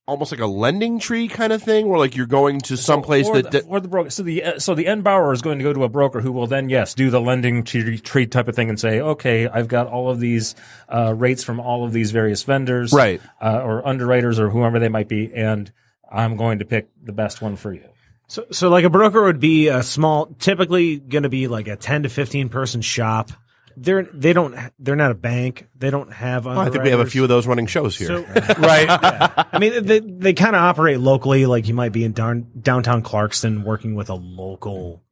almost like a lending tree kind of thing, where like you're going to some place or the broker? So the end borrower is going to go to a broker who will then do the lending tree type of thing and say, okay, I've got all of these rates from all of these various vendors, right, or underwriters or whoever they might be, and I'm going to pick the best one for you. So like a broker would be a small, typically going to be like a 10 to 15 person shop. They're not a bank. They don't have underwriters. I think we have a few of those running shows here. So, right. Yeah. I mean, they kind of operate locally. Like you might be in downtown Clarkston working with a local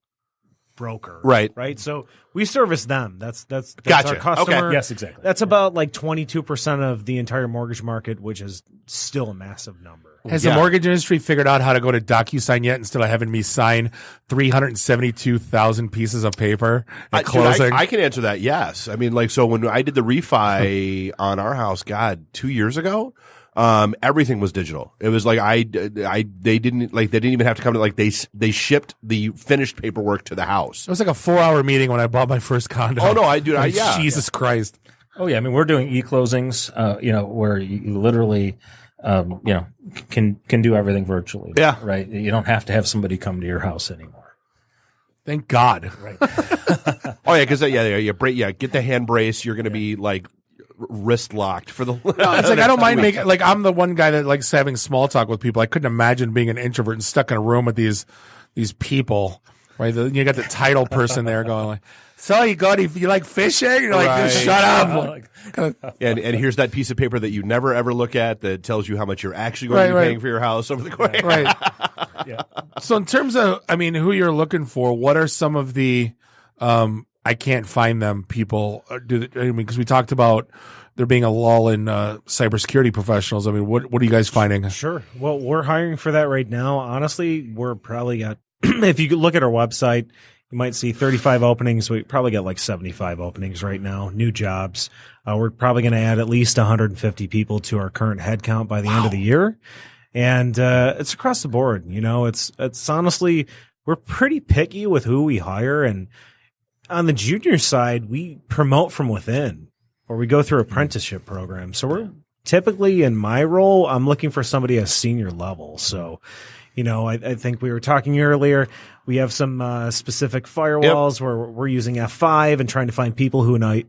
broker. Right. Right. So we service them. That's Gotcha. our customer. Okay. Yes, exactly. That's about like 22% of the entire mortgage market, which is still a massive number. Has the mortgage industry figured out how to go to DocuSign yet, instead of having me sign 372,000 pieces of paper at closing? Dude, I can answer that. Yes. I mean, like, so when I did the refi on our house, 2 years ago, everything was digital. It was like they didn't even have to come to, like, they shipped the finished paperwork to the house. It was like a 4-hour meeting when I bought my first condo. Oh no, Jesus Christ. Oh yeah, I mean, we're doing e-closings, where you literally, can do everything virtually. Yeah. Right. You don't have to have somebody come to your house anymore. Thank God. Right. Oh yeah, because get the hand brace. You're going to be like wrist locked for the. No, it's like I don't mind making, like, I'm the one guy that likes having small talk with people. I couldn't imagine being an introvert and stuck in a room with these people. Right. You got the title person there going like, so you like fishing? You're like, Right. just shut up. and here's that piece of paper that you never ever look at that tells you how much you're actually going to be paying for your house over the course. Right. Yeah. So in terms of, I mean, who you're looking for, what are some of the I can't find them people? Because we talked about there being a lull in cybersecurity professionals. I mean, what are you guys finding? Sure. Well, we're hiring for that right now. Honestly, we're probably got, if you look at our website, you might see 35 openings. We probably got like 75 openings right now, new jobs. We're probably going to add at least 150 people to our current headcount by the end of the year. And it's across the board. It's honestly, we're pretty picky with who we hire. And on the junior side, we promote from within, or we go through apprenticeship programs. So we're typically, in my role, I'm looking for somebody at senior level. So, I think we were talking earlier. We have some specific firewalls where we're using F5 and trying to find people who know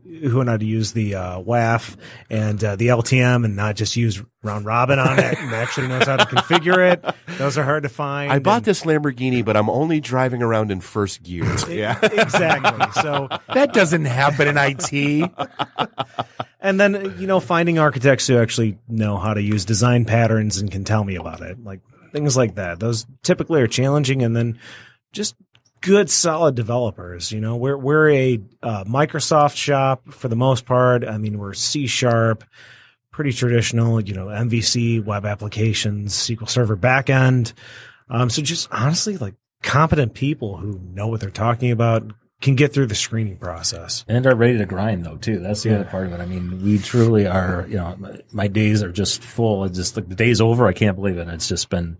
how to use the WAF and the LTM, and not just use round robin on it, and actually knows how to configure it. Those are hard to find. I bought this Lamborghini, but I'm only driving around in first gear. Yeah, exactly. So that doesn't happen in IT. And then, finding architects who actually know how to use design patterns and can tell me about it, like things like that. Those typically are challenging. And then just good, solid developers. We're a Microsoft shop for the most part. I mean, we're C#, pretty traditional, MVC, web applications, SQL Server backend. So just honestly, like, competent people who know what they're talking about, can get through the screening process. And are ready to grind, though, too. That's the other part of it. I mean, we truly are, my days are just full. It's just like the day's over. I can't believe it. It's just been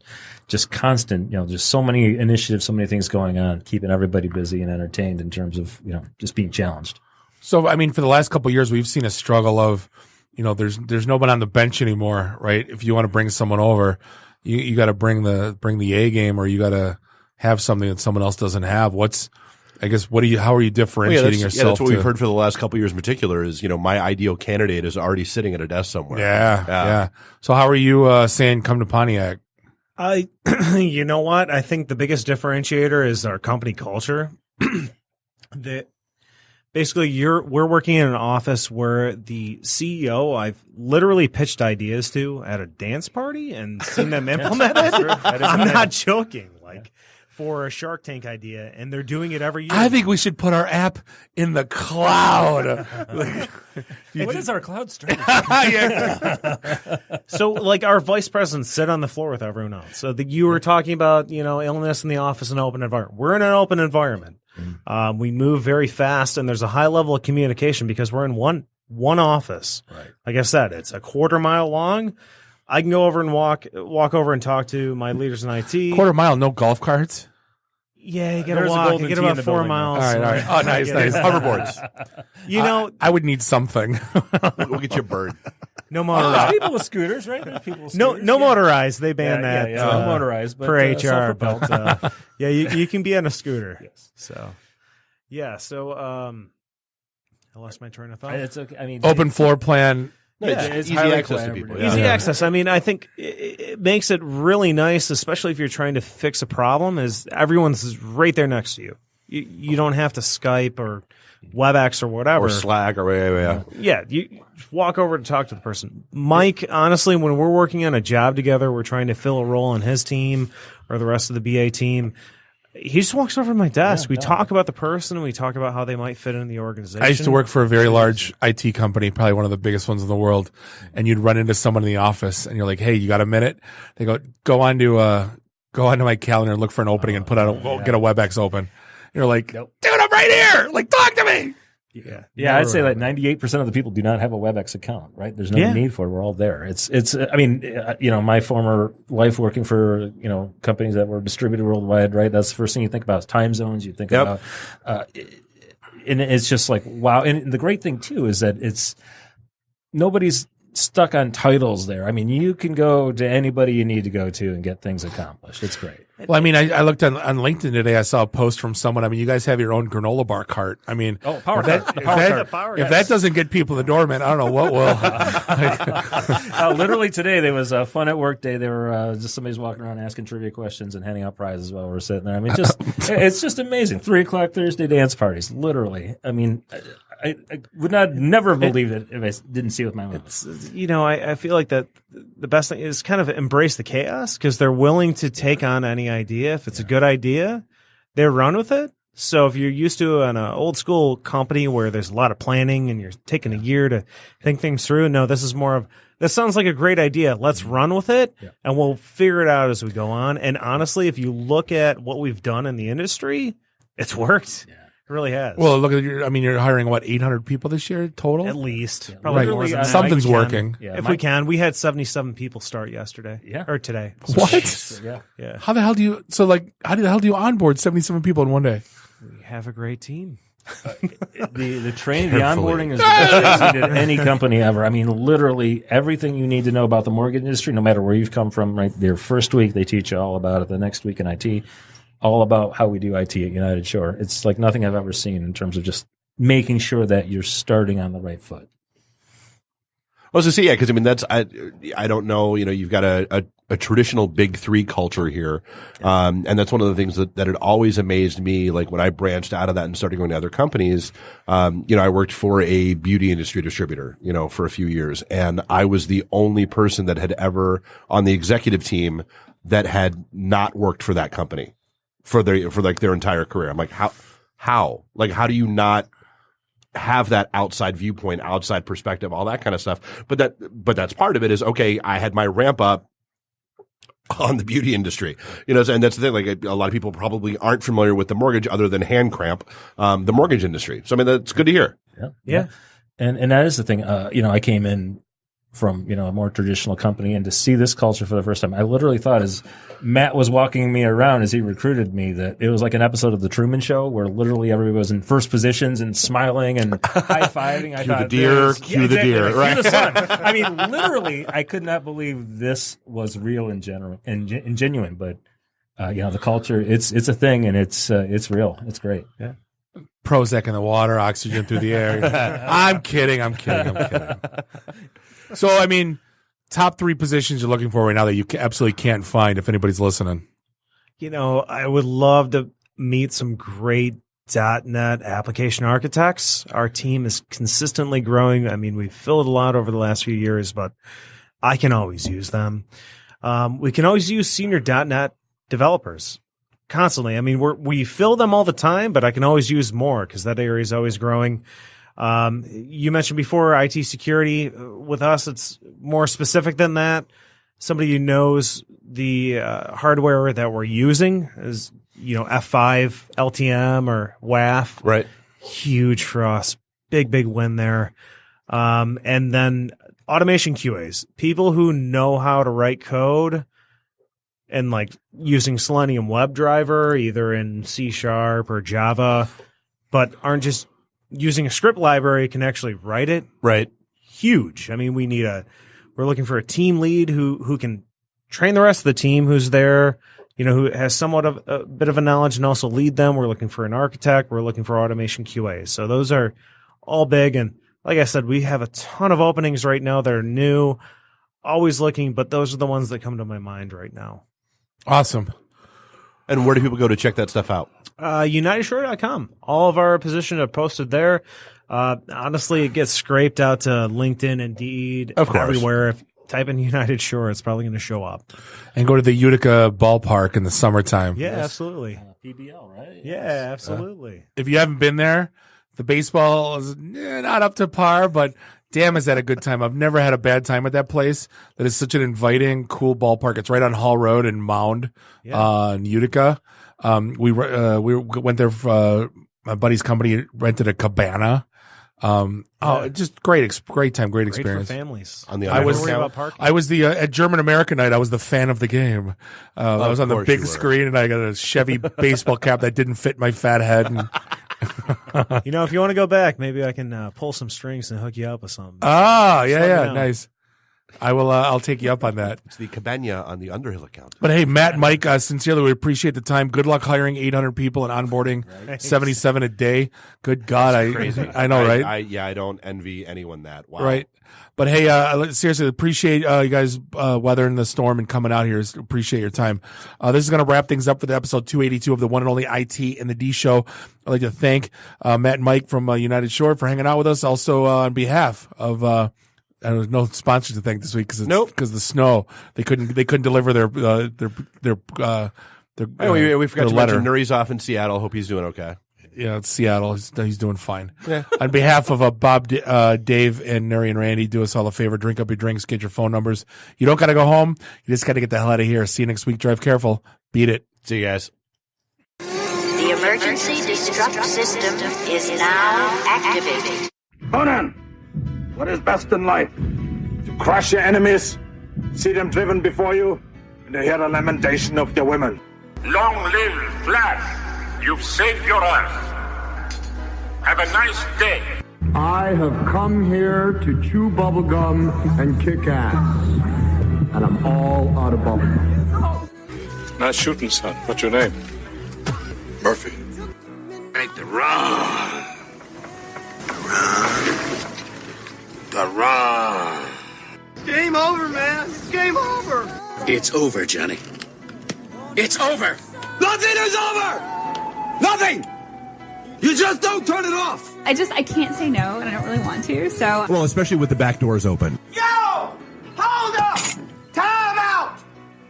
just constant, just so many initiatives, so many things going on, keeping everybody busy and entertained in terms of, just being challenged. So, I mean, for the last couple of years, we've seen a struggle of, there's nobody on the bench anymore, right? If you want to bring someone over, you got to bring the A game, or you got to have something that someone else doesn't have. How are you differentiating yourself? Yeah, that's what we've heard for the last couple of years in particular is, my ideal candidate is already sitting at a desk somewhere. Yeah. So how are you saying come to Pontiac? You know what? I think the biggest differentiator is our company culture. Basically, we're working in an office where the CEO I've literally pitched ideas to at a dance party and seen them implement it. I'm not joking. For a Shark Tank idea, and they're doing it every year. I think we should put our app in the cloud. What is our cloud strategy? So, our vice presidents sit on the floor with everyone else. So you were talking about, illness in the office and open environment. We're in an open environment. We move very fast, and there's a high level of communication because we're in one office. Right. Like I said, it's a 1/4 mile long. I can go over and walk over and talk to my leaders in IT. Quarter mile, no golf carts. Yeah, you gotta There's a walk. golden You get tee in about the 4 building, miles. All right. Oh, nice. Hoverboards. You know, I would need something. We'll get you a bird. no There's motorized. people with scooters, right? There's people with No, scooters. no Yeah. motorized. They ban Yeah, that. yeah, no motorized, but, for HR. self-propelled. But yeah, you can be on a scooter. Yes. So, yeah. So, I lost my train of thought. It's okay. I mean, Open floor plan. It's easy highly access to collaborative. people. Easy Yeah. access. I mean, I think it makes it really nice, especially if you're trying to fix a problem, is everyone's right there next to you. You don't have to Skype or WebEx or whatever. Or Slack or whatever. Yeah, you walk over to talk to the person. Mike, honestly, when we're working on a job together, we're trying to fill a role on his team or the rest of the BA team. He just walks over to my desk. We talk about the person. We talk about how they might fit in the organization. I used to work for a very large IT company, probably one of the biggest ones in the world. And you'd run into someone in the office, and you're like, "Hey, you got a minute?" They go onto my calendar and look for an opening and get a WebEx open. You're like, "Dude, I'm right here. Like, talk to me." Yeah, I'd say like 98% of the people do not have a WebEx account, right? There's no need for it. We're all there. It's, I mean, my former life working for, companies that were distributed worldwide, right? That's the first thing you think about is time zones. You think about, and it's just like, wow. And the great thing too is that nobody's stuck on titles there. I mean, you can go to anybody you need to go to and get things accomplished. It's great. Well, I mean, I looked on LinkedIn today. I saw a post from someone. I mean, you guys have your own granola bar cart. I mean, if that doesn't get people in the door, man, I don't know what will. Literally today, there was a fun at work day. They were just somebody's walking around asking trivia questions and handing out prizes while we're sitting there. I mean, it's just amazing. 3:00 Thursday dance parties. Literally. I mean, I would never have believed it if I didn't see it with my own eyes. I feel like that the best thing is kind of embrace the chaos because they're willing to take on any idea. If it's a good idea, they run with it. So if you're used to an old school company where there's a lot of planning and you're taking a year to think things through, no, this is more of, this sounds like a great idea. Let's run with it and we'll figure it out as we go on. And honestly, if you look at what we've done in the industry, it's worked. Yeah. It really has. Well, look at you're hiring 800 people this year total? At least. Yeah, probably right. more than that. Something's working. Yeah, if we can. We had 77 people start yesterday. Yeah. Or today. What? Yeah. How the hell do you onboard 77 people in one day? We have a great team. The training, the onboarding is the best thing at any company ever. I mean, literally everything you need to know about the mortgage industry, no matter where you've come from, right? Their first week, they teach you all about it. The next week in IT, all about how we do IT at United Shore. It's like nothing I've ever seen in terms of just making sure that you're starting on the right foot. Well, so see, because I mean, I don't know, you've got a traditional big three culture here. And that's one of the things that had always amazed me. Like when I branched out of that and started going to other companies, I worked for a beauty industry distributor, for a few years. And I was the only person that had ever on the executive team that had not worked for that company for their entire career. I'm like, how? Like, how do you not have that outside viewpoint, outside perspective, all that kind of stuff? But that's part of it is, okay, I had my ramp up on the beauty industry, and that's the thing. Like a lot of people probably aren't familiar with the mortgage other than hand cramp, the mortgage industry. So, I mean, that's good to hear. Yeah. And that is the thing. I came in from, a more traditional company and to see this culture for the first time, I literally thought as Matt was walking me around as he recruited me that it was like an episode of The Truman Show where literally everybody was in first positions and smiling and high-fiving. Cue the deer, right? Cue the sun. I mean, literally, I could not believe this was real and genuine, but, the culture, it's a thing and it's real. It's great. Yeah. Prozac in the water, oxygen through the air. I'm kidding. So, I mean, top 3 positions you're looking for right now that you absolutely can't find if anybody's listening. I would love to meet some great .NET application architects. Our team is consistently growing. I mean, we've filled a lot over the last few years, but I can always use them. We can always use senior .NET developers constantly. I mean, we fill them all the time, but I can always use more because that area is always growing. You mentioned before IT security. With us, it's more specific than that. Somebody who knows the hardware that we're using is, F5, LTM, or WAF. Right. Huge for us. Big win there. And then automation QAs, people who know how to write code and like using Selenium WebDriver, either in C# or Java, but aren't just using a script library, can actually write it. Right. Huge. I mean, we're looking for a team lead who can train the rest of the team who's there, who has somewhat of a bit of a knowledge and also lead them. We're looking for an architect. We're looking for automation QAs. So those are all big. And like I said, we have a ton of openings right now that are new, always looking, but those are the ones that come to my mind right now. Awesome. And where do people go to check that stuff out? UnitedShore.com. All of our positions are posted there. Honestly, it gets scraped out to LinkedIn, Indeed, Of course. everywhere. If you type in United Shore, it's probably going to show up. And go to the Utica ballpark in the summertime. Yeah, absolutely. PBL, right? Yeah, absolutely. If you haven't been there, the baseball is not up to par, but damn, is that a good time. I've never had a bad time at that place. That is such an inviting, cool ballpark. It's right on Hall Road in Mound, in Utica. We went there for, my buddy's company rented a cabana. Just great time, great experience. For families. On the I was at German American night. I was the fan of the game. I was on the big screen, and I got a Chevy baseball cap that didn't fit my fat head. And if you want to go back, maybe I can pull some strings and hook you up with something. Nice. I will. I'll take you up on that. It's the Cabana on the Underhill account. But hey, Matt and Mike, sincerely, we appreciate the time. Good luck hiring 800 people and onboarding 77 a day. Good God, Crazy. I know, right? I don't envy anyone that. Wow. Right. But hey, seriously, appreciate you guys weathering the storm and coming out here. Appreciate your time. This is going to wrap things up for the episode 282 of the one and only IT and the D Show. I'd like to thank Matt and Mike from United Shore for hanging out with us. Also, on behalf of there's no sponsors to thank this week because the snow. They couldn't deliver their we forgot to mention Nuri's off in Seattle. Hope he's doing okay. Yeah, it's Seattle. He's doing fine. Yeah. On behalf of Bob, Dave, and Nuri and Randy, do us all a favor. Drink up your drinks. Get your phone numbers. You don't got to go home. You just got to get the hell out of here. See you next week. Drive careful. Beat it. See you guys. The emergency destruct system is now activated. Conan, what is best in life? To crush your enemies, see them driven before you, and to hear the lamentation of their women. Long live Flash! You've saved your Earth. Have a nice day. I have come here to chew bubblegum and kick ass. And I'm all out of bubblegum. Nice shooting, son. What's your name? Murphy. Make the run. The run. Game over, man. Game over. It's over, Johnny. It's over. Nothing is over. Nothing. You just don't turn it off. I can't say no, and I don't really want to, so. Well, especially with the back doors open. Yo! Hold up! Time out!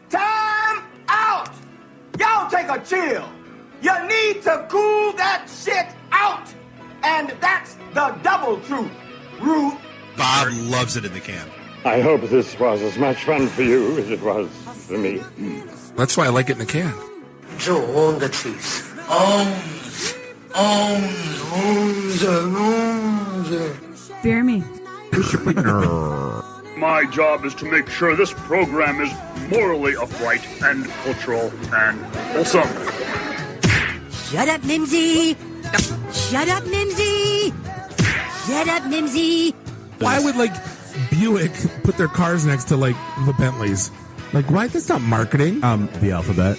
Time out! Y'all take a chill. You need to cool that shit out. And that's the double truth. Root. Bob loves it in the can. I hope this was as much fun for you as it was for me. That's why I like it in the can. Joe on the truth. Bear me. My job is to make sure this program is morally upright and cultural and wholesome. Shut up, Mimsy! Shut up, Mimsy! Shut up, Mimsy! Why would Buick put their cars next to the Bentleys? Why? That's not marketing. The alphabet.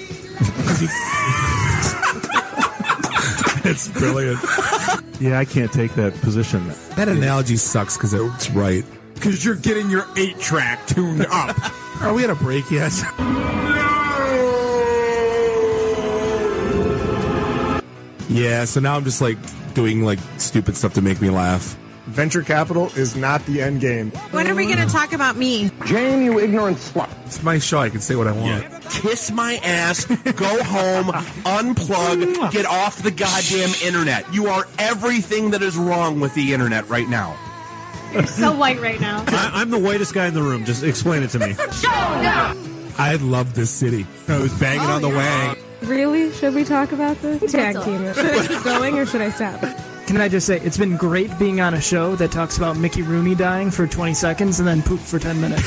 It's brilliant. Yeah, I can't take that position. That analogy sucks because it's right. Because you're getting your 8-track tuned up. Are we at a break yet? Yeah, so now I'm just doing stupid stuff to make me laugh. Venture capital is not the end game. When are we going to talk about me? Jane, you ignorant slut. It's my show. I can say what I want. Yeah. Kiss my ass, go home, unplug, get off the goddamn internet. You are everything that is wrong with the internet right now. You're so white right now. I'm the whitest guy in the room. Just explain it to me. I love this city. I was banging on the wang. Really? Should we talk about this? Tag team it. Should I keep going or should I stop? Can I just say, it's been great being on a show that talks about Mickey Rooney dying for 20 seconds and then poop for 10 minutes.